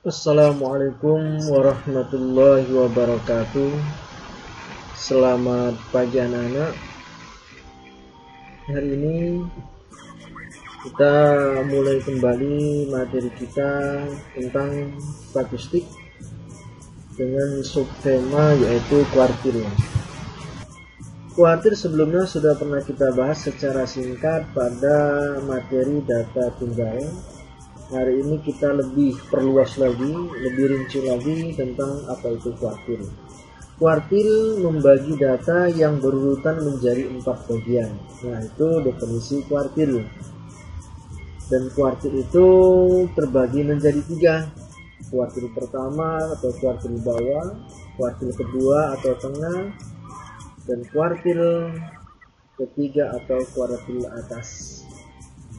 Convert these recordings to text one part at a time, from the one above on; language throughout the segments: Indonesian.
Assalamualaikum warahmatullahi wabarakatuh. Selamat pagi anak-anak. Hari ini kita mulai kembali materi kita tentang statistik dengan subtema yaitu kuartil. Kuartil sebelumnya sudah pernah kita bahas secara singkat pada materi data tunggal. Hari ini kita lebih perluas lagi, lebih rinci lagi tentang apa itu kuartil. Kuartil membagi data yang berurutan menjadi 4 bagian. Nah, itu definisi kuartil. Dan kuartil itu terbagi menjadi 3. Kuartil pertama atau kuartil bawah, kuartil kedua atau tengah, dan kuartil ketiga atau kuartil atas.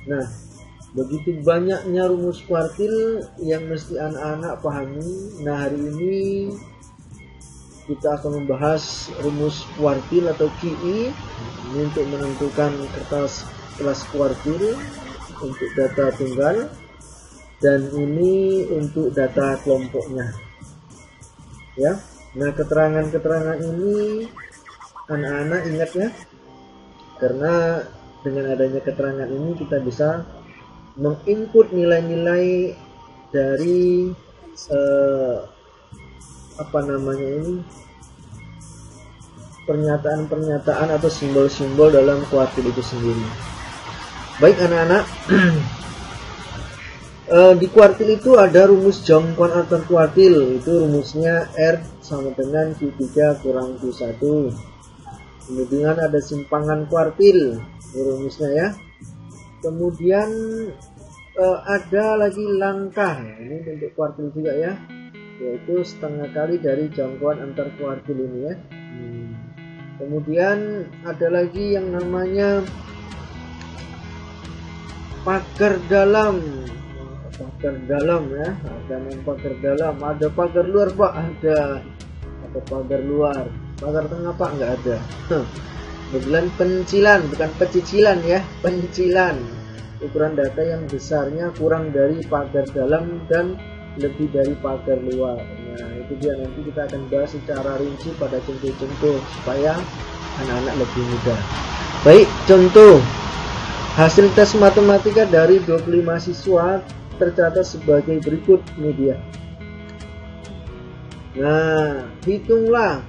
Nah, begitu banyaknya rumus kuartil yang mesti anak-anak pahami. Nah, hari ini kita akan membahas rumus kuartil atau QI ini untuk menentukan kertas kelas kuartil untuk data tunggal, dan ini untuk data kelompoknya. Ya. Nah, keterangan-keterangan ini anak-anak ingat ya, karena dengan adanya keterangan ini kita bisa menginput nilai-nilai dari pernyataan-pernyataan atau simbol-simbol dalam kuartil itu sendiri. Baik anak-anak, di kuartil itu ada rumus jangkauan antar kuartil. Itu rumusnya R sama dengan Q3 kurang Q1. Kemudian ada simpangan kuartil, ini rumusnya ya. Kemudian ada lagi langkah, ini bentuk kuartil juga ya, yaitu setengah kali dari jangkauan antar kuartil ini ya. Kemudian ada lagi yang namanya pagar dalam ya, ada pagar dalam, ada pagar luar Pak, ada pagar luar, pagar tengah Pak nggak ada. Kemudian pencilan, bukan pecicilan ya, pencilan, ukuran data yang besarnya kurang dari pagar dalam dan lebih dari pagar luar. Nah, itu dia, nanti kita akan bahas secara rinci pada contoh-contoh supaya anak-anak lebih mudah. Baik, contoh hasil tes matematika dari 25 siswa tercatat sebagai berikut. Ini dia. Nah, hitunglah.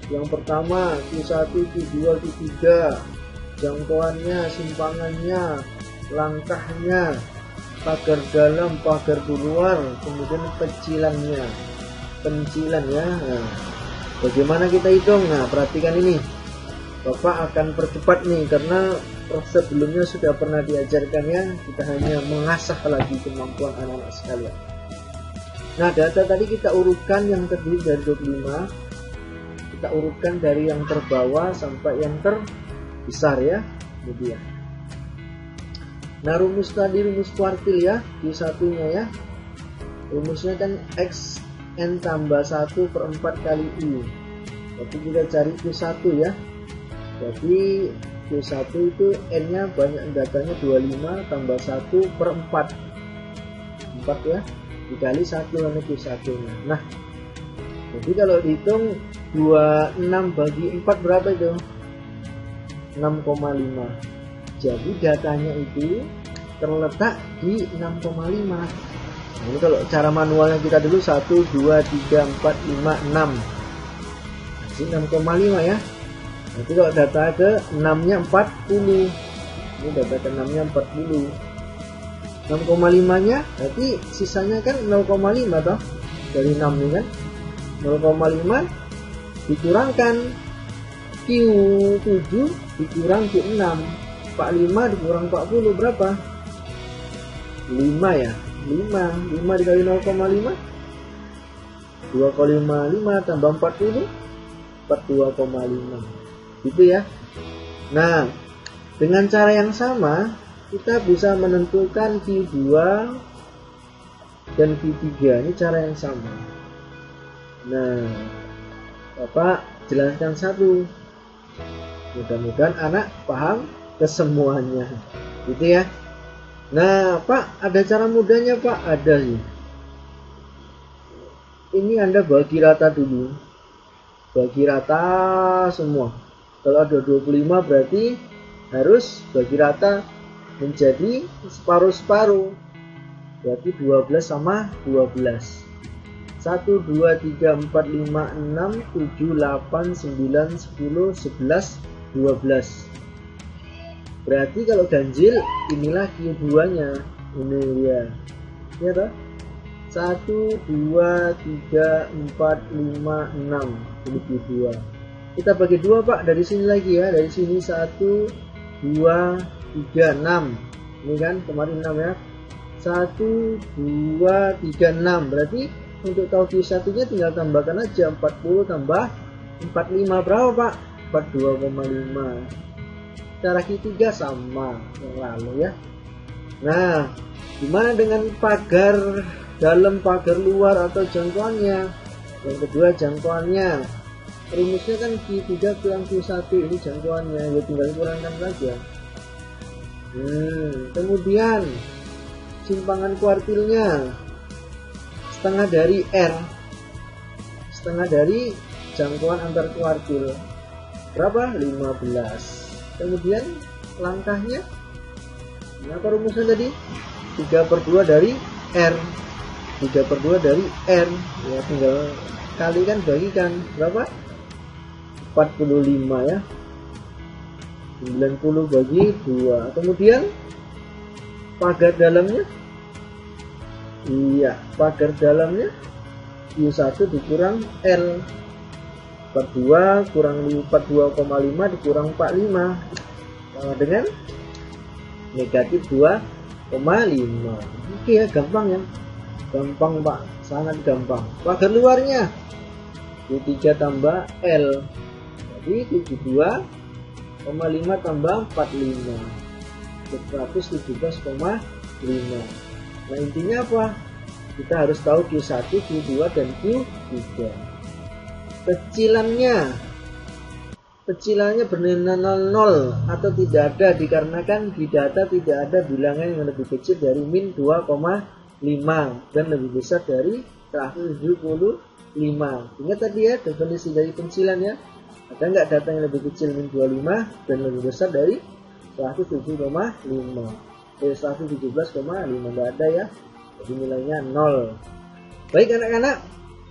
Yang pertama Q1, Q2, Q3, jangkauannya, simpangannya, langkahnya, pagar dalam, pagar luar, kemudian pencilan ya. Nah, bagaimana kita hitung? Nah, perhatikan ini. Bapak akan percepat nih karena sebelumnya sudah pernah diajarkan ya. Kita hanya mengasah lagi kemampuan anak-anak sekalian. Nah, data tadi kita urutkan yang terdiri dari 25. Kita urutkan dari yang terbawah sampai yang terbesar ya. Kemudian, nah rumus tadi, rumus kuartil ya, Q1 nya ya, rumusnya kan X N tambah 1 per 4 kali I. Jadi kita cari Q1 ya. Jadi Q1 itu N nya banyak, datanya 25 tambah 1 per 4 ya, dikali 1 karena Q1 nya. Nah, jadi kalau dihitung 26 bagi 4 berapa itu? 6,5. Jadi datanya itu terletak di 6,5. Nah, ini kalau cara manualnya kita dulu 1, 2, 3, 4, 5, 6. Jadi 6,5 ya. Nanti kalau data ke 6 nya 40. Ini data ke 6 nya 40. 6,5 nya berarti sisanya kan 0,5 toh. Dari 6 ini kan 0,5 dikurangkan Q7 dikurang Q6, 45 dikurang 40 berapa? 5 ya. 5 dikali 0,5 2,5 tambah 40 42,5 gitu ya. Nah, dengan cara yang sama kita bisa menentukan Q2 dan Q3. Ini cara yang sama. Nah, Bapak jelaskan satu, mudah-mudahan anak paham kesemuanya gitu ya. Nah Pak, ada cara mudahnya Pak? Ada sih. ini Anda bagi rata dulu. Bagi rata semua. Kalau ada 25 berarti harus bagi rata menjadi separuh-separuh. Berarti 12 sama 12. 1, 2, 3, 4, 5, 6, 7, 8, 9, 10, 11, 12. Berarti kalau ganjil inilah Q2 nya. Ini dia. Ya toh? 1, 2, 3, 4, 5, 6. Ini Q2. Kita bagi 2 Pak, dari sini lagi ya. Dari sini 1, 2, 3, 6. Ini kan kemarin 6 ya. 1, 2, 3, 6. Berarti untuk tahu Q1 nya tinggal tambahkan aja 40 tambah 45 berapa Pak? 42,5. Cara Q3 sama yang lalu ya. Nah, gimana dengan pagar dalam, pagar luar atau jangkauannya? Yang kedua jangkauannya. Rumusnya kan Q3 kurang Q1, ini jangkauannya, ya tinggal kurangkan saja. Kemudian simpangan kuartilnya setengah dari R, setengah dari jangkauan antar kuartil berapa? 15. Kemudian langkahnya apa rumusnya tadi? 3/2 dari R, 3/2 dari R ya, tinggal kalikan bagikan berapa? 45 ya. 90 bagi 2. Kemudian pagar dalamnya, iya, pagar dalamnya Q1 dikurang L, 42 kurang 42,5 dikurang 45 sama dengan negatif 2,5. Oke ya, gampang ya, gampang Pak, sangat gampang. Pagar luarnya Q3 tambah L, jadi 72,5 tambah 45, 117,5. Nah intinya apa? Kita harus tahu Q1, Q2 dan Q3. Kecilannya bernilai 0 atau tidak ada, dikarenakan di data tidak ada bilangan yang lebih kecil dari min 2,5 dan lebih besar dari 175. Ingat tadi ya definisi dari pencilan ya. Ada nggak data yang lebih kecil min 25 dan lebih besar dari 117,5? 117,5 nggak ada ya, jadi nilainya 0. Baik anak-anak,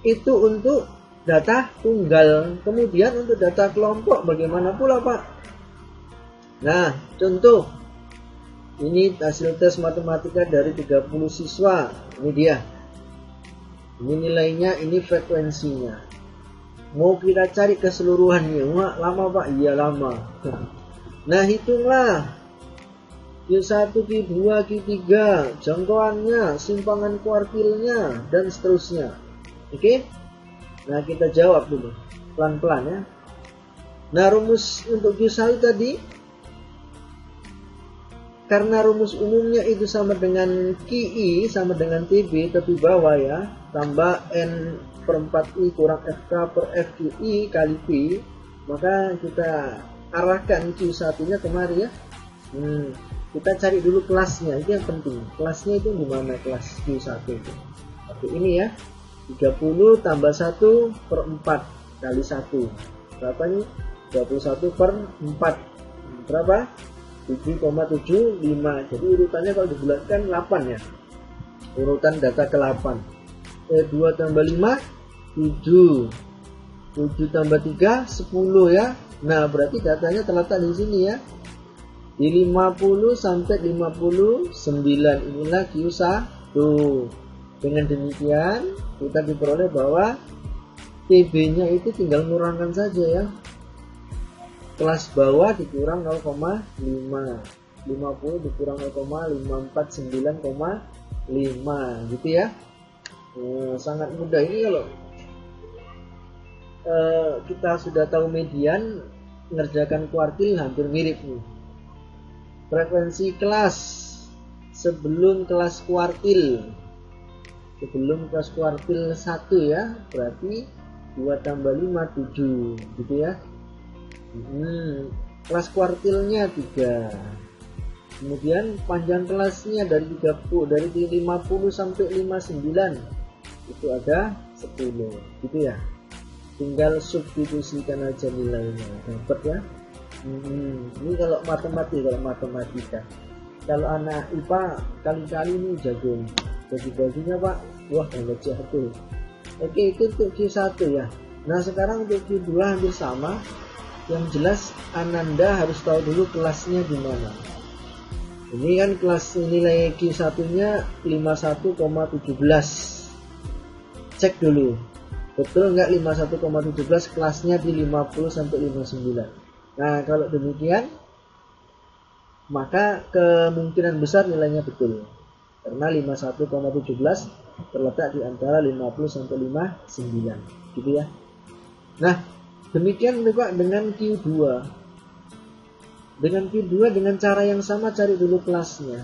itu untuk data tunggal. Kemudian untuk data kelompok bagaimana pula Pak? Nah contoh, ini hasil tes matematika dari 30 siswa. Ini dia, ini nilainya, ini frekuensinya. Mau kita cari keseluruhannya, wah lama Pak. Iya lama. Nah hitunglah Q1, Q2, Q3, jangkauannya, simpangan kuartilnya, dan seterusnya. Oke? Nah kita jawab dulu, pelan-pelan ya. Nah rumus untuk Q1 tadi, karena rumus umumnya itu sama dengan QI, sama dengan TB, tapi bawah ya, tambah N per 4I kurang FK per FQI kali P, maka kita arahkan Q1 nya kemari ya. Kita cari dulu kelasnya, itu yang penting. Kelasnya itu di mana kelas Q1 itu? Oke, ini ya. 30 tambah 1 per 4 kali 1. Berapa nih? 21 per 4. Berapa? 7,75. Jadi urutannya kalau dibulatkan 8 ya. Urutan data ke-8. 2 tambah 5, 7. 7 tambah 3, 10 ya. Nah, berarti datanya terletak di sini ya. Di 50 sampai 59, inilah Q1. Dengan demikian kita diperoleh bahwa TB-nya itu tinggal kurangkan saja ya. Kelas bawah dikurang 0,5, 50 dikurang 0,549,5 gitu ya. Sangat mudah ini kalau kita sudah tahu median, mengerjakan kuartil hampir mirip nih. Frekuensi kelas sebelum kelas kuartil, sebelum kelas kuartil 1 ya, berarti 2 tambah 5, 7 gitu ya. Kelas kuartilnya 3. Kemudian panjang kelasnya dari 50 sampai 59 itu ada 10 gitu ya. Tinggal substitusikan aja nilainya, dapat ya. Ini kalau matematika. Kalau anak IPA kali-kali ini jago bagi-baginya Pak, wah nggak jatuh. Oke, itu untuk Q1 ya. Nah sekarang untuk Q2 hampir sama. Yang jelas Ananda harus tahu dulu kelasnya di mana. Ini kan kelas nilai Q1 nya 51,17. Cek dulu betul nggak 51,17, kelasnya di 50 sampai 59. Nah kalau demikian maka kemungkinan besar nilainya betul, karena 51,17 terletak di antara 50 sampai 59 gitu ya. Nah demikian Pak dengan Q2. Dengan cara yang sama cari dulu kelasnya.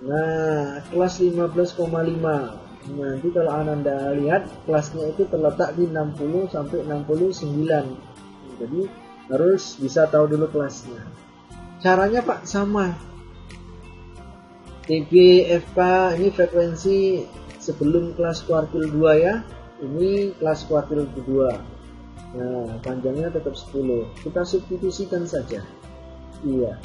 Nah kelas 15,5. Nanti kalau Ananda lihat kelasnya itu terletak di 60 sampai 69. Jadi harus bisa tahu dulu kelasnya. Caranya Pak sama. TB FK ini frekuensi sebelum kelas kuartil 2 ya. Ini kelas kuartil kedua. Nah, panjangnya tetap 10. Kita substitusikan saja. Iya.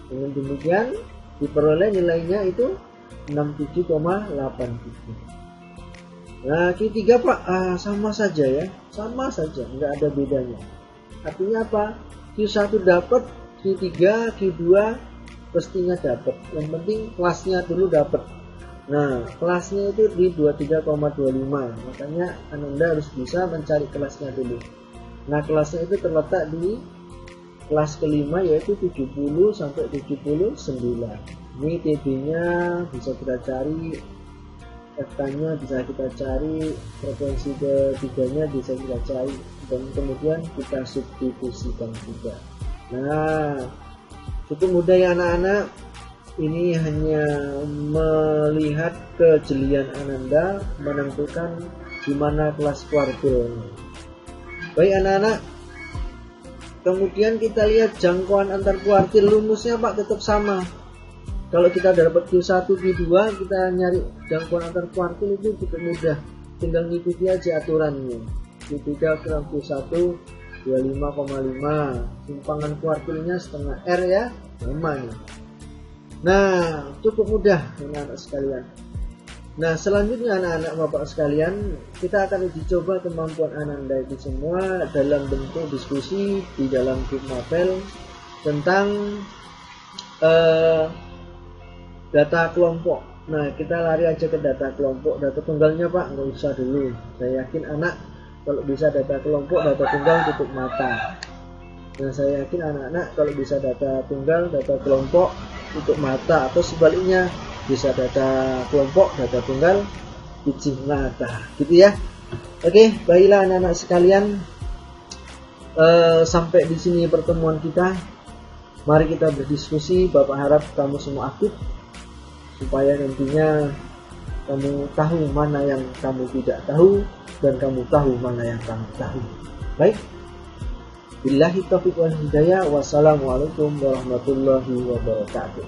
Dengan demikian diperoleh nilainya itu 67,87. Nah Q3 Pak sama saja ya, sama saja, nggak ada bedanya. Artinya apa? Q1 dapat, Q3, Q2 pastinya dapat. Yang penting kelasnya dulu dapat. Nah kelasnya itu di 23,25. Makanya Ananda harus bisa mencari kelasnya dulu. Nah kelasnya itu terletak di kelas kelima yaitu 70 sampai 79. Ini TB nya bisa kita cari, FK nya bisa kita cari, frekuensi ketiganya bisa kita cari, dan kemudian kita substitusikan juga. Nah cukup mudah ya anak-anak. Ini hanya melihat kejelian Ananda menentukan di mana kelas kuartil. Baik anak-anak, kemudian kita lihat jangkauan antar kuartil. Rumusnya Pak tetap sama. Kalau kita dapat Q1, Q2, kita nyari jangkauan antar kuartil itu cukup mudah. Tinggal ngikuti aja aturannya. Q3 kurang Q1 25,5. Simpangan kuartilnya setengah R ya. Aman. Nah, cukup mudah anak-anak sekalian. Nah, selanjutnya anak-anak Bapak sekalian, kita akan uji coba kemampuan Ananda itu semua dalam bentuk diskusi di dalam grup Mapel tentang data kelompok. Nah kita lari aja ke data kelompok. Data tunggalnya Pak nggak usah dulu. Saya yakin anak kalau bisa data kelompok, data tunggal tutup mata. Nah saya yakin anak-anak kalau bisa data tunggal, data kelompok tutup mata, atau sebaliknya bisa data kelompok, data tunggal pijing mata gitu ya. Oke, baiklah anak-anak sekalian, sampai di sini pertemuan kita. Mari kita berdiskusi. Bapak harap kamu semua aktif supaya nantinya kamu tahu mana yang kamu tidak tahu dan kamu tahu mana yang kamu tahu. Baik, billahi taufiq wal hidayah. Wassalamualaikum warahmatullahi wabarakatuh.